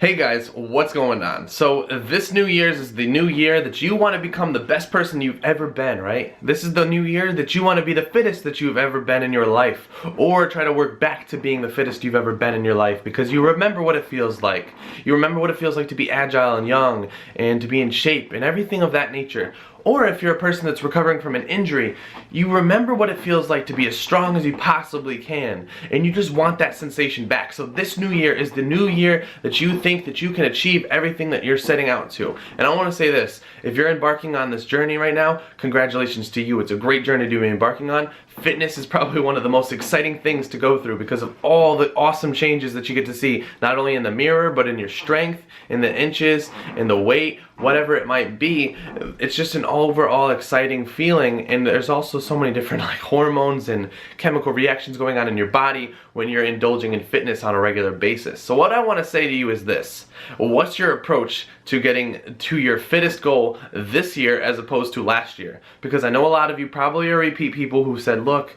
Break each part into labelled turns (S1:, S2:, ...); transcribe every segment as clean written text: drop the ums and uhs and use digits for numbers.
S1: Hey guys, what's going on? So this New Year's is the new year that you want to become the best person you've ever been, right? This is the new year that you want to be the fittest that you've ever been in your life, or try to work back to being the fittest you've ever been in your life, because you remember what it feels like. You remember what it feels like to be agile and young and to be in shape and everything of that nature. Or if you're a person that's recovering from an injury, you remember what it feels like to be as strong as you possibly can, and you just want that sensation back. So this new year is the new year that you think that you can achieve everything that you're setting out to. And I want to say this, if you're embarking on this journey right now, congratulations to you. It's a great journey to be embarking on. Fitness is probably one of the most exciting things to go through because of all the awesome changes that you get to see, not only in the mirror, but in your strength, in the inches, in the weight, whatever it might be. It's just an overall exciting feeling, and there's also so many different hormones and chemical reactions going on in your body when you're indulging in fitness on a regular basis. So what I want to say to you is this: what's your approach to getting to your fittest goal this year as opposed to last year? Because I know a lot of you probably are repeat people who said, look,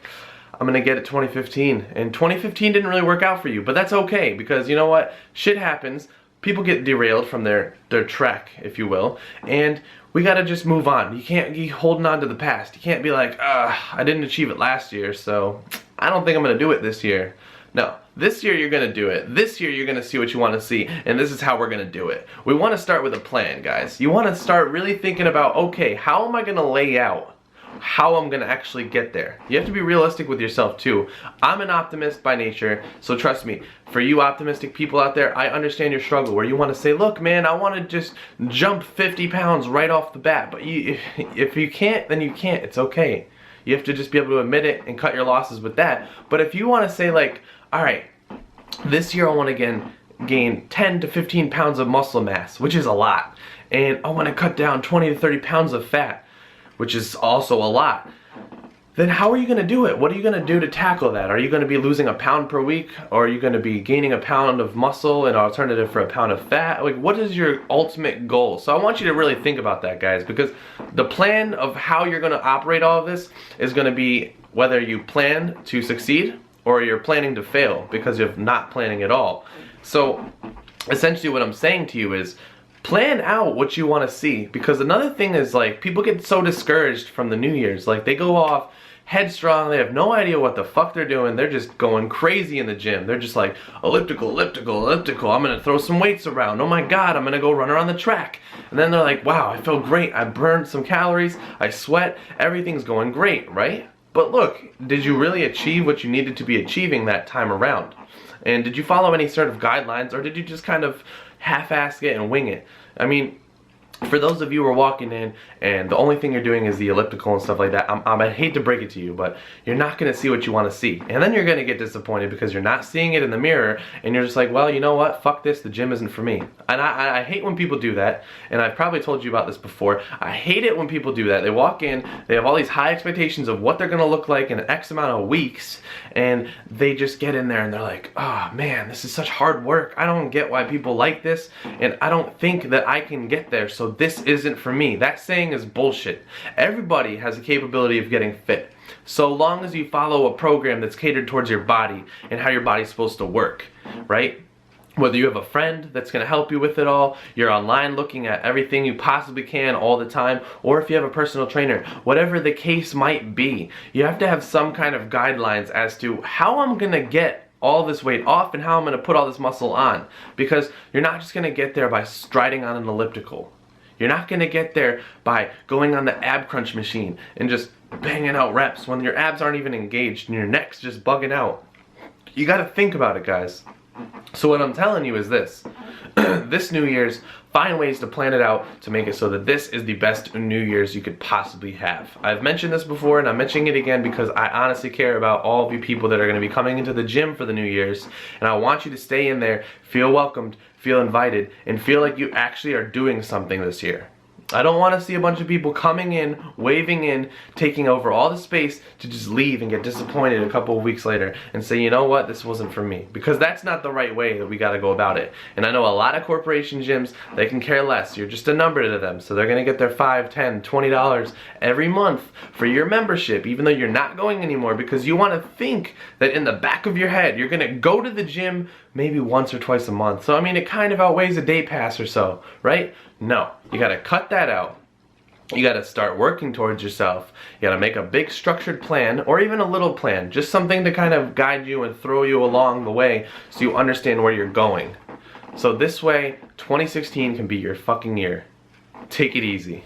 S1: I'm gonna get it 2015, and 2015 didn't really work out for you, but that's okay, because you know what, shit happens. People get derailed from their trek, if you will, and we gotta just move on. You can't be holding on to the past. You can't be like, I didn't achieve it last year, so I don't think I'm gonna do it this year. No, this year you're gonna do it. This year you're gonna see what you wanna see, and this is how we're gonna do it. We wanna start with a plan, guys. You wanna start really thinking about, okay, how am I gonna lay out how I'm gonna actually get there? You have to be realistic with yourself too. I'm an optimist by nature, so trust me, for you optimistic people out there, I understand your struggle where you want to say, look man, I want to just jump 50 pounds right off the bat, but if you can't, then you can't. It's okay. You have to just be able to admit it and cut your losses with that. But if you want to say like, alright, this year I want to gain 10 to 15 pounds of muscle mass, which is a lot, and I want to cut down 20 to 30 pounds of fat, which is also a lot, then how are you going to do it? What are you going to do to tackle that? Are you going to be losing a pound per week? Or are you going to be gaining a pound of muscle, an alternative for a pound of fat? Like, what is your ultimate goal? So I want you to really think about that, guys, because the plan of how you're going to operate all of this is going to be whether you plan to succeed or you're planning to fail because you're not planning at all. So essentially what I'm saying to you is, plan out what you want to see, because another thing is, like, people get so discouraged from the New Year's. Like, they go off headstrong, they have no idea what the fuck they're doing, they're just going crazy in the gym. They're just like, elliptical, elliptical, elliptical, I'm gonna throw some weights around, oh my god, I'm gonna go run around the track. And then they're like, wow, I feel great, I burned some calories, I sweat, everything's going great, right? But look, did you really achieve what you needed to be achieving that time around? And did you follow any sort of guidelines, or did you just kind of half-ass it and wing it? I mean, for those of you who are walking in and the only thing you're doing is the elliptical and stuff like that, I hate to break it to you, but you're not going to see what you want to see. And then you're going to get disappointed because you're not seeing it in the mirror, and you're just like, well, you know what, fuck this, the gym isn't for me. And I hate when people do that, and I've probably told you about this before. I hate it when people do that. They walk in, they have all these high expectations of what they're going to look like in X amount of weeks, and they just get in there and they're like, oh man, this is such hard work. I don't get why people like this, and I don't think that I can get there, so this isn't for me. That saying is bullshit. Everybody has the capability of getting fit, so long as you follow a program that's catered towards your body and how your body's supposed to work, right? Whether you have a friend that's going to help you with it all, you're online looking at everything you possibly can all the time, or if you have a personal trainer, whatever the case might be, you have to have some kind of guidelines as to how I'm going to get all this weight off and how I'm going to put all this muscle on. Because you're not just going to get there by striding on an elliptical. You're not going to get there by going on the ab crunch machine and just banging out reps when your abs aren't even engaged and your neck's just bugging out. You got to think about it, guys. So what I'm telling you is this. This New Year's, find ways to plan it out to make it so that this is the best New Year's you could possibly have. I've mentioned this before, and I'm mentioning it again because I honestly care about all of you people that are going to be coming into the gym for the New Year's, and I want you to stay in there, feel welcomed, feel invited, and feel like you actually are doing something this year. I don't want to see a bunch of people coming in, waving in, taking over all the space to just leave and get disappointed a couple of weeks later and say, you know what, this wasn't for me. Because that's not the right way that we got to go about it. And I know a lot of corporation gyms, they can care less. You're just a number to them. So they're going to get their $5, $10, $20 every month for your membership, even though you're not going anymore, because you want to think that in the back of your head, you're going to go to the gym maybe once or twice a month. So I mean, it kind of outweighs a day pass or so, right? No, you gotta cut that out. You gotta start working towards yourself. You gotta make a big structured plan, or even a little plan, just something to kind of guide you and throw you along the way so you understand where you're going. So this way, 2016 can be your fucking year. Take it easy.